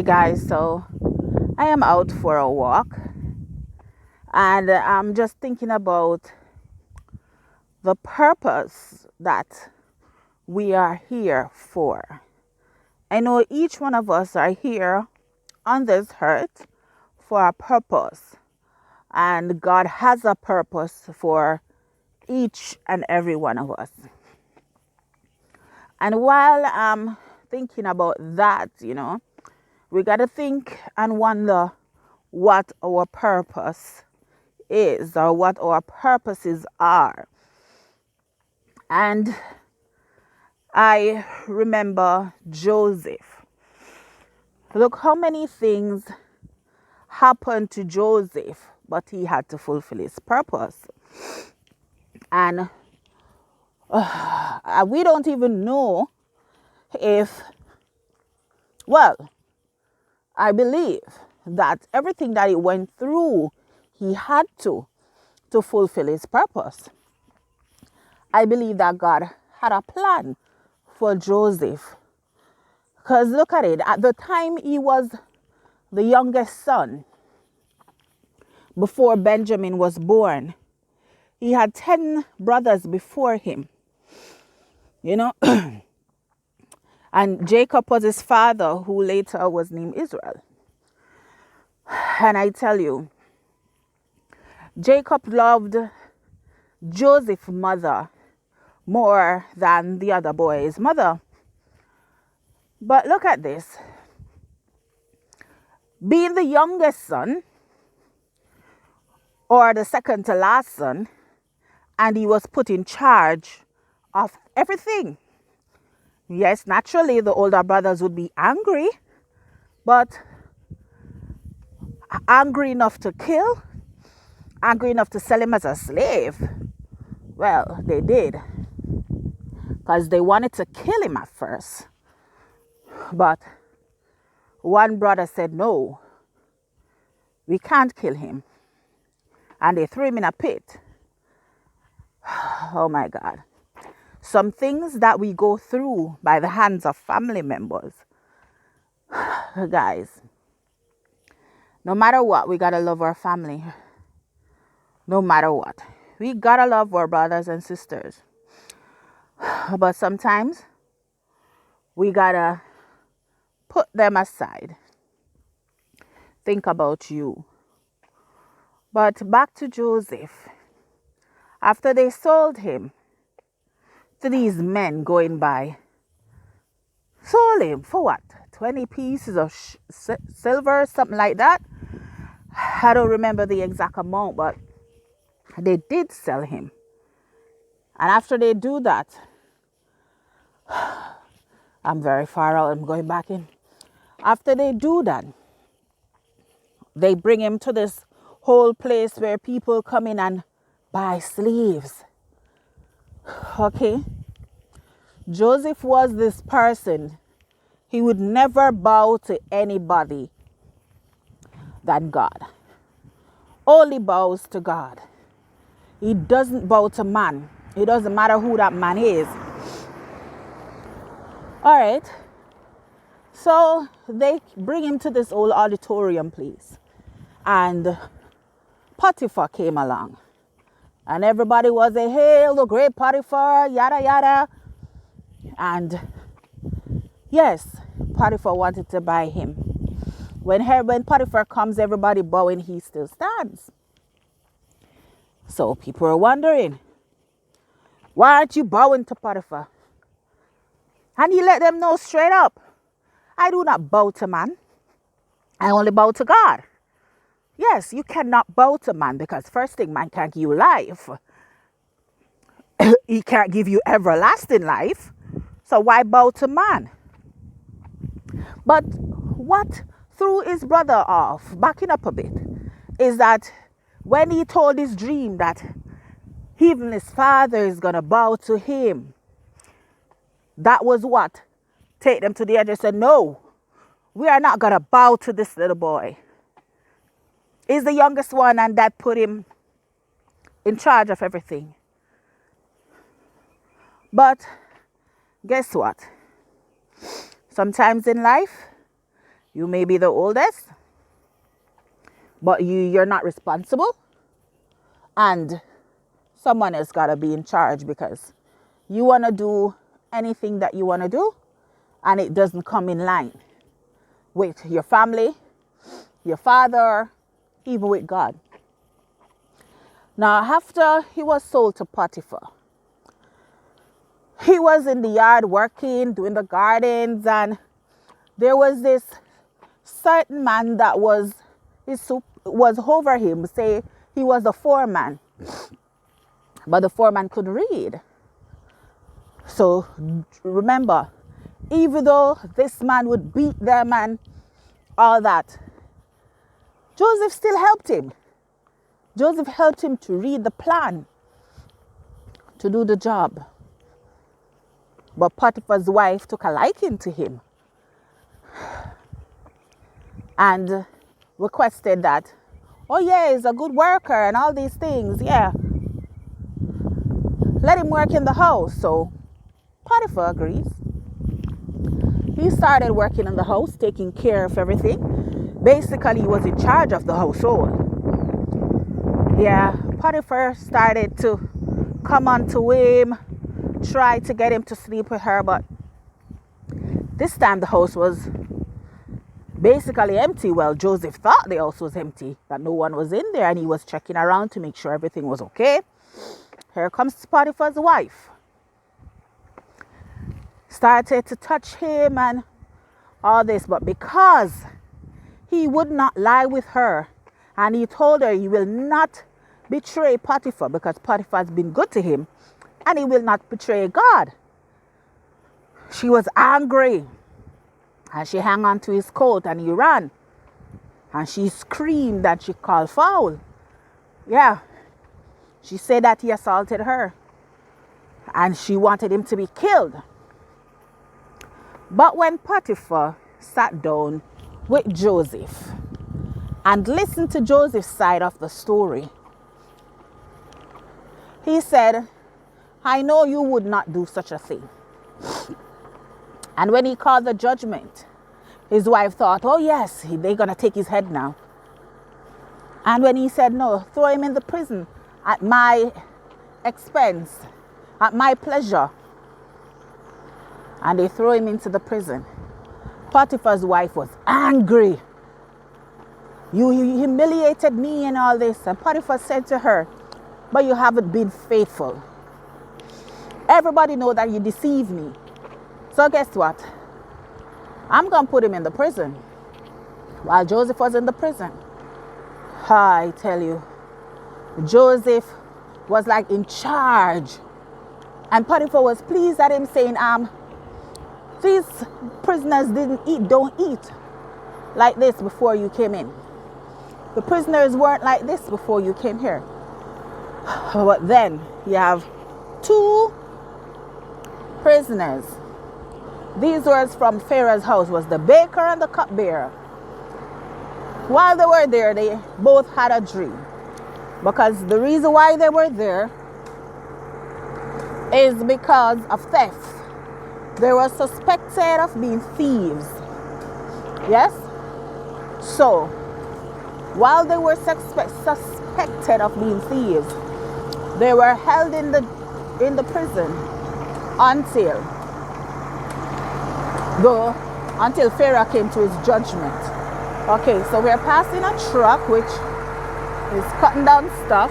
Hey guys, so I am out for a walk and I'm just thinking about the purpose that we are here for. I know each one of us are here on this earth for a purpose, and God has a purpose for each and every one of us. And while I'm thinking about that, we got to think and wonder what our purpose is or what our purposes are. And I remember Joseph. Look how many things happened to Joseph, but he had to fulfill his purpose. And we don't even know if, well, I believe that everything that he went through, he had to fulfill his purpose. I believe that God had a plan for Joseph. Because look at it, at the time he was the youngest son, before Benjamin was born, he had 10 brothers before him, and Jacob was his father, who later was named Israel. And I tell you, Jacob loved Joseph's mother more than the other boy's mother. But look at this. Being the youngest son, or the second to last son, and he was put in charge of everything. Yes, naturally the older brothers would be angry, but angry enough to kill, angry enough to sell him as a slave. Well, they did, because they wanted to kill him at first. But one brother said, no, we can't kill him. And they threw him in a pit. Oh my God. Some things that we go through by the hands of family members. Guys, no matter what, we gotta love our family. No matter what. We gotta love our brothers and sisters. But sometimes we gotta put them aside. Think about you. But back to Joseph. After they sold him to these men going by, sold him for what? 20 pieces of silver, something like that. I don't remember the exact amount, but they did sell him. And after they do that, I'm very far out, I'm going back in. After they do that, they bring him to this whole place where people come in and buy slaves. Okay? Joseph was this person. He would never bow to anybody than God. Only bows to God. He doesn't bow to man. It doesn't matter who that man is. All right. So they bring him to this old auditorium place. And Potiphar came along. And everybody was a hail the great Potiphar, yada yada. And yes, Potiphar wanted to buy him. When Potiphar comes, everybody bowing, he still stands. So people are wondering, why aren't you bowing to Potiphar? And he let them know straight up, I do not bow to man. I only bow to God. Yes, you cannot bow to man, because first thing, man can't give you life. He can't give you everlasting life. So why bow to man? But what threw his brother off, backing up a bit, is that when he told his dream that even his father is going to bow to him, that was what? Take them to the edge and said, no, we are not going to bow to this little boy. He's the youngest one, and that put him in charge of everything. But guess what? Sometimes in life, You may be the oldest, but you're not responsible. And someone else got to be in charge, because you want to do anything that you want to do and it doesn't come in line with your family, your father, even with God. Now, after he was sold to Potiphar, he was in the yard working, doing the gardens, and there was this certain man that was over him. Say he was the foreman, but the foreman could read. So remember, even though this man would beat them and all that, Joseph still helped him. Joseph helped him to read the plan, to do the job. But Potiphar's wife took a liking to him and requested that, oh yeah, he's a good worker and all these things, yeah, let him work in the house. So Potiphar agrees. He started working in the house, taking care of everything. Basically, he was in charge of the household. Yeah, Potiphar started to come on to him, try to get him to sleep with her, but this time the house was basically empty. Well, Joseph thought the house was empty, that no one was in there, and he was checking around to make sure everything was okay. Here comes Potiphar's wife. Started to touch him and all this, but because he would not lie with her, and he told her he will not betray Potiphar because Potiphar has been good to him, and he will not betray God. She was angry, and she hung on to his coat and he ran, and she screamed and she called foul. Yeah, she said that he assaulted her and she wanted him to be killed. But when Potiphar sat down with Joseph and listened to Joseph's side of the story, he said, I know you would not do such a thing. And when he called the judgment, his wife thought, oh yes, they're going to take his head now. And when he said, no, throw him in the prison at my expense, at my pleasure, and they throw him into the prison, Potiphar's wife was angry. You humiliated me and all this. And Potiphar said to her, but you haven't been faithful. Everybody know that you deceived me. So guess what? I'm going to put him in the prison while Joseph was in the prison. I tell you, Joseph was like in charge. And Potiphar was pleased at him, saying, these prisoners don't eat like this before you came in. The prisoners weren't like this before you came here. But then you have two prisoners. These words from Pharaoh's house was the baker and the cupbearer. While they were there, they both had a dream. Because the reason why they were there is because of theft. They were suspected of being thieves. Yes? So, while they were suspected of being thieves, they were held in the prison until Pharaoh came to his judgment. Okay, so we're passing a truck which is cutting down stuff.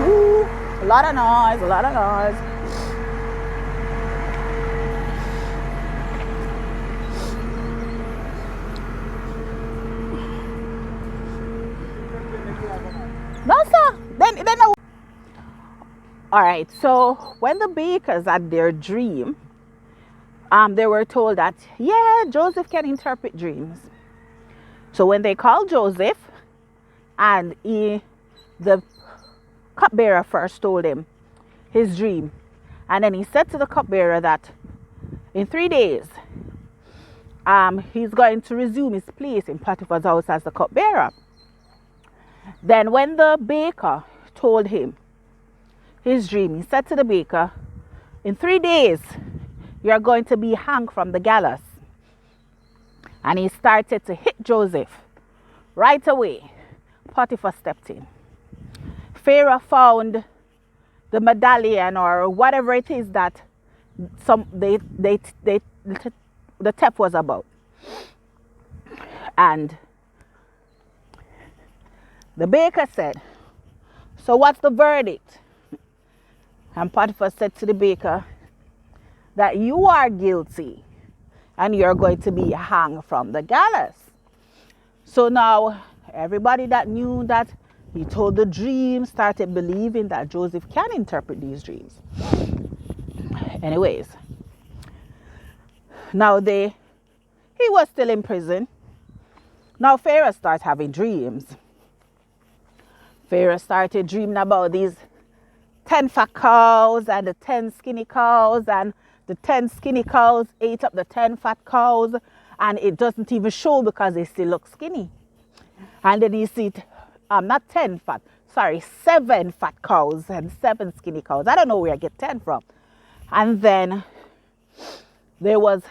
Ooh, a lot of noise. No, sir. Then all right, so when the bakers had their dream, they were told that, yeah, Joseph can interpret dreams. So when they called Joseph, and the cupbearer first told him his dream, and then he said to the cupbearer that in 3 days, he's going to resume his place in Potiphar's house as the cupbearer. Then when the baker told him his dream, he said to the baker, in 3 days, you're going to be hung from the gallows. And he started to hit Joseph. Right away, Potiphar stepped in. Pharaoh found the medallion or whatever it is that the theft was about. And the baker said, "So what's the verdict?" And Potiphar said to the baker that you are guilty and you're going to be hanged from the gallows. So now everybody that knew that he told the dream started believing that Joseph can interpret these dreams. Anyways, now he was still in prison. Now Pharaoh starts having dreams. Pharaoh started dreaming about these 10 fat cows and the 10 skinny cows, and the 10 skinny cows ate up the 10 fat cows, and it doesn't even show because they still look skinny. And then you see, not 10 fat, sorry, 7 fat cows and 7 skinny cows. I don't know where I get 10 from. And then there was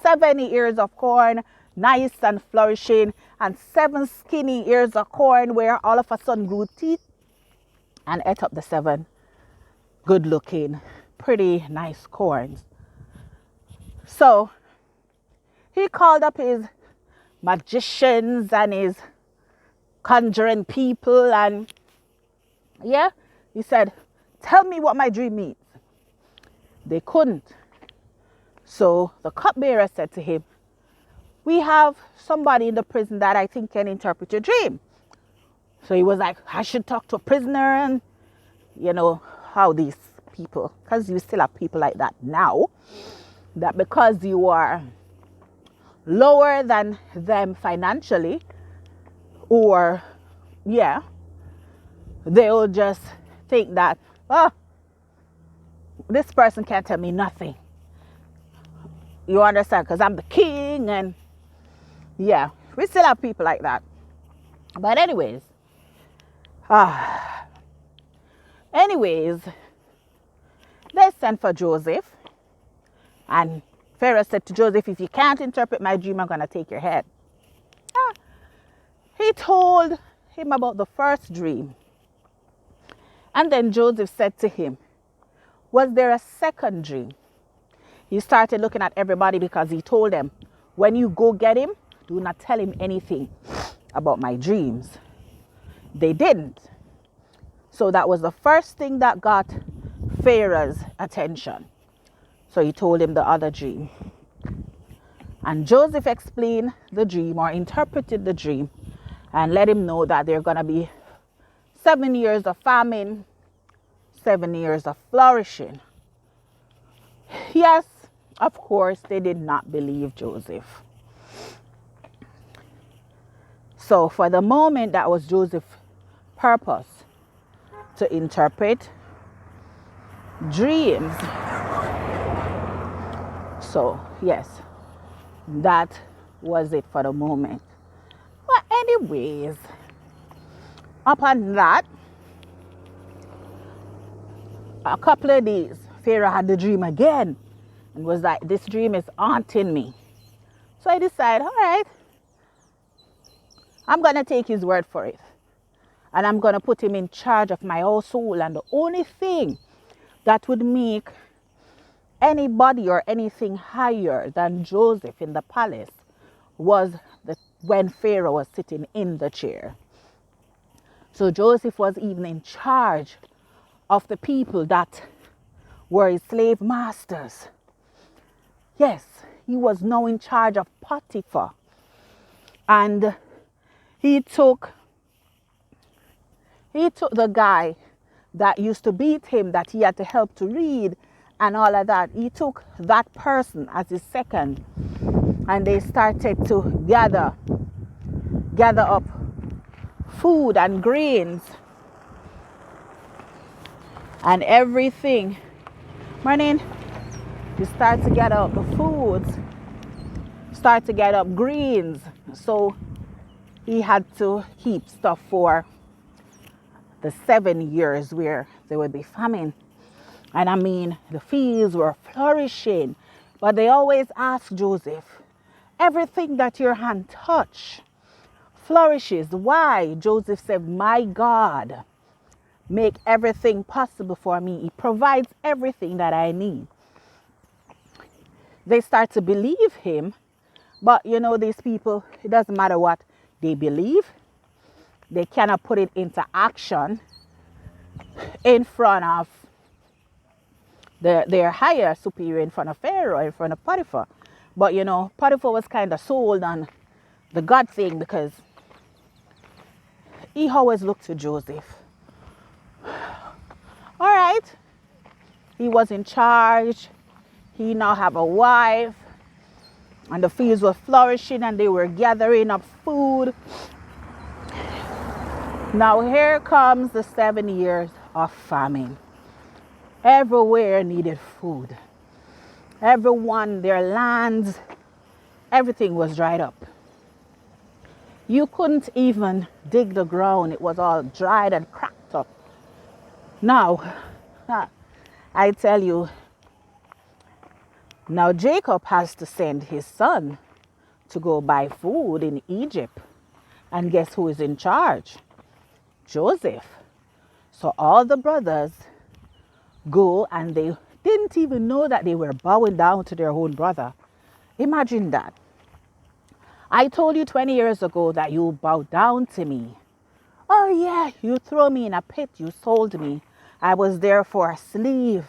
70 ears of corn, nice and flourishing, and 7 skinny ears of corn where all of a sudden grew teeth and ate up the 7 good looking, pretty nice corns. So he called up his magicians and his conjuring people, and he said, "Tell me what my dream means." They couldn't. So the cupbearer said to him, "We have somebody in the prison that I think can interpret your dream." So he was like, "I should talk to a prisoner," and you know how these people, because you still have people like that now, that because you are lower than them financially, or they'll just think that, this person can't tell me nothing. You understand? Because I'm the king, and we still have people like that. But anyways, they sent for Joseph, and Pharaoh said to Joseph, "If you can't interpret my dream, I'm going to take your head." He told him about the first dream. And then Joseph said to him, "Was there a second dream?" He started looking at everybody because he told them, "When you go get him, do not tell him anything about my dreams." They didn't. So that was the first thing that got Pharaoh's attention. So he told him the other dream. And Joseph explained the dream, or interpreted the dream, and let him know that there are going to be 7 years of famine, 7 years of flourishing. Yes, of course, they did not believe Joseph. So for the moment, that was Joseph's purpose, to interpret dreams. So yes, that was it for the moment. But anyways, upon that, a couple of days, Pharaoh had the dream again and was like, "This dream is haunting me." So I decided, all right, I'm going to take his word for it. And I'm going to put him in charge of my household. And the only thing that would make anybody or anything higher than Joseph in the palace was when Pharaoh was sitting in the chair. So Joseph was even in charge of the people that were his slave masters. Yes, he was now in charge of Potiphar. And he took the guy that used to beat him, that he had to help to read and all of that. He took that person as his second, and they started to gather up food and grains and everything. Morning. You start to get up the foods, start to get up greens. So he had to keep stuff for the 7 years where there would be famine. And I mean, the fields were flourishing. But they always asked Joseph, everything that your hand touch flourishes. Why? Joseph said, my God, make everything possible for me. He provides everything that I need. They start to believe him, but you know, these people, it doesn't matter what they believe, they cannot put it into action in front of their higher superior, in front of Pharaoh, in front of Potiphar. But you know, Potiphar was kind of sold on the God thing because he always looked to Joseph. All right, he was in charge. He now have a wife, and the fields were flourishing, and they were gathering up food. Now here comes the 7 years of famine. Everywhere needed food. Everyone, their lands, everything was dried up. You couldn't even dig the ground. It was all dried and cracked up. Now, I tell you, now Jacob has to send his son to go buy food in Egypt. And guess who is in charge? Joseph. So all the brothers go, and they didn't even know that they were bowing down to their own brother. Imagine that. I told you 20 years ago that you bow down to me. Oh yeah, you throw me in a pit, you sold me. I was there for a slave.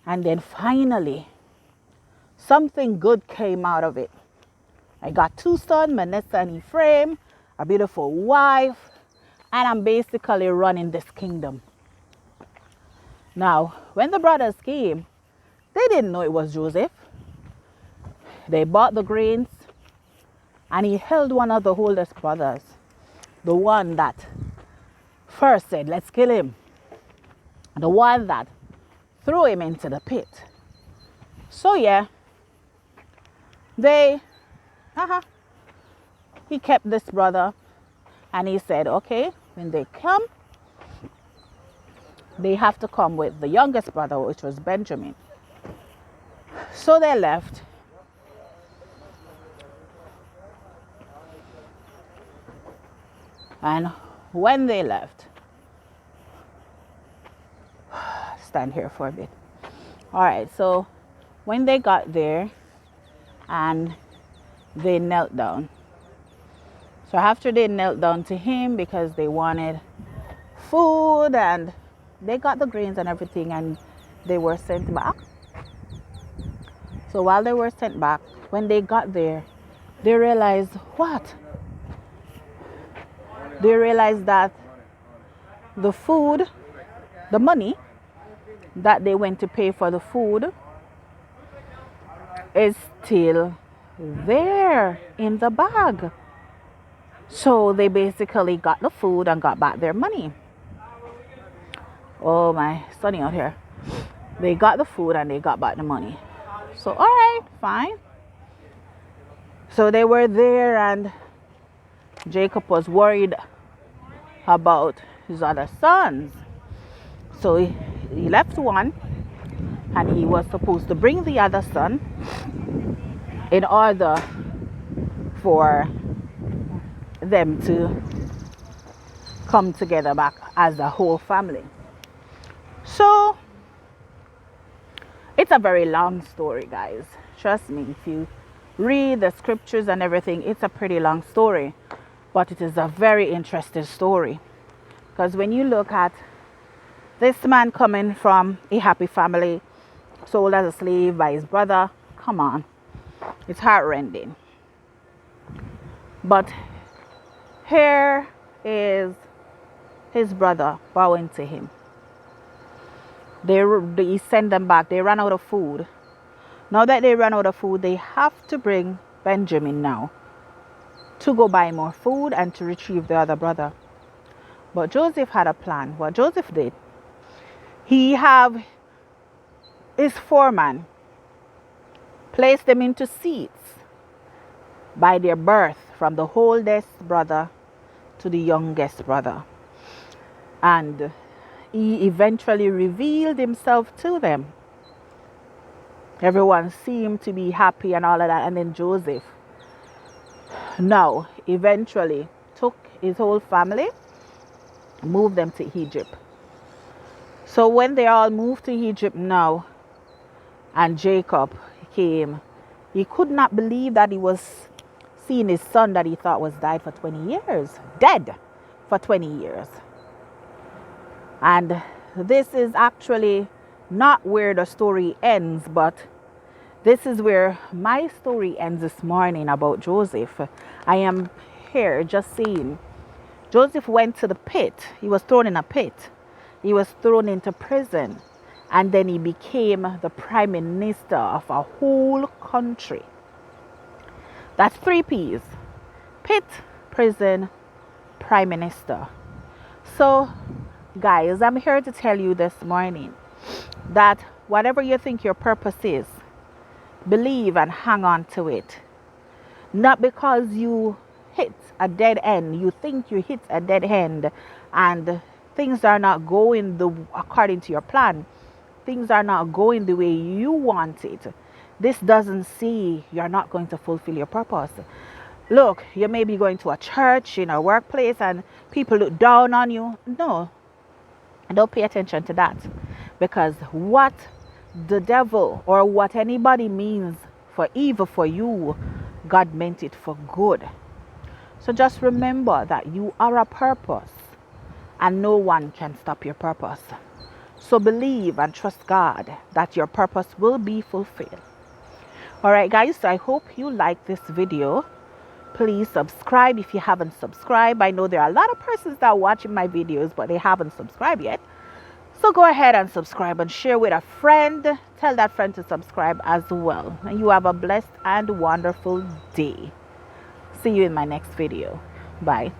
And then finally, something good came out of it. I got 2 sons, Manasseh and Ephraim, a beautiful wife, and I'm basically running this kingdom. Now, when the brothers came, they didn't know it was Joseph. They bought the grains, and he held one of the oldest brothers, the one that first said, let's kill him, the one that threw him into the pit. So yeah, he kept this brother, and he said, okay, when they come, they have to come with the youngest brother, which was Benjamin. So they left. And when they left, stand here for a bit. All right, so when they got there and they knelt down. So after they knelt down to him because they wanted food, and they got the grains and everything, and they were sent back. So while they were sent back, when they got there, they realized what? They realized that the food, the money that they went to pay for the food is still there in the bag. So they basically got the food and got back their money. Oh my, sunny out here. They got the food and they got back the money. So all right, fine. So they were there, and Jacob was worried about his other sons. So he left one, and he was supposed to bring the other son in order for them to come together back as a whole family. So it's a very long story, guys. Trust me, if you read the scriptures and everything, it's a pretty long story, but it is a very interesting story, because when you look at this man coming from a happy family, sold as a slave by his brother, come on, it's heartrending. But here is his brother bowing to him. They send them back. They ran out of food. Now that they ran out of food, they have to bring Benjamin now to go buy more food and to retrieve the other brother. But Joseph had a plan. What Joseph did, he have his foreman place them into seats by their birth, from the oldest brother to the youngest brother. And he eventually revealed himself to them. Everyone seemed to be happy and all of that. And then Joseph Now, eventually took his whole family, moved them to Egypt. So when they all moved to Egypt now, and Jacob came, he could not believe that he was seeing his son that he thought was dead for 20 years, dead for 20 years. And this is actually not where the story ends, but this is where my story ends this morning about Joseph. I am here just saying, Joseph went to the pit. He was thrown in a pit. He was thrown into prison. And then he became the prime minister of a whole country. That's 3 P's. Pit, prison, prime minister. So, guys, I'm here to tell you this morning that whatever you think your purpose is, believe and hang on to it. Not because you hit a dead end, you think you hit a dead end and things are not going according to your plan. Things are not going the way you want it. This doesn't say you're not going to fulfill your purpose. Look, you may be going to a church, in a workplace, and people look down on you. No, don't pay attention to that. Because what the devil or what anybody means for evil for you, God meant it for good. So just remember that you are a purpose and no one can stop your purpose. So believe and trust God that your purpose will be fulfilled. Alright guys, so I hope you like this video. Please subscribe if you haven't subscribed. I know there are a lot of persons that are watching my videos but they haven't subscribed yet. So go ahead and subscribe and share with a friend. Tell that friend to subscribe as well. And you have a blessed and wonderful day. See you in my next video. Bye.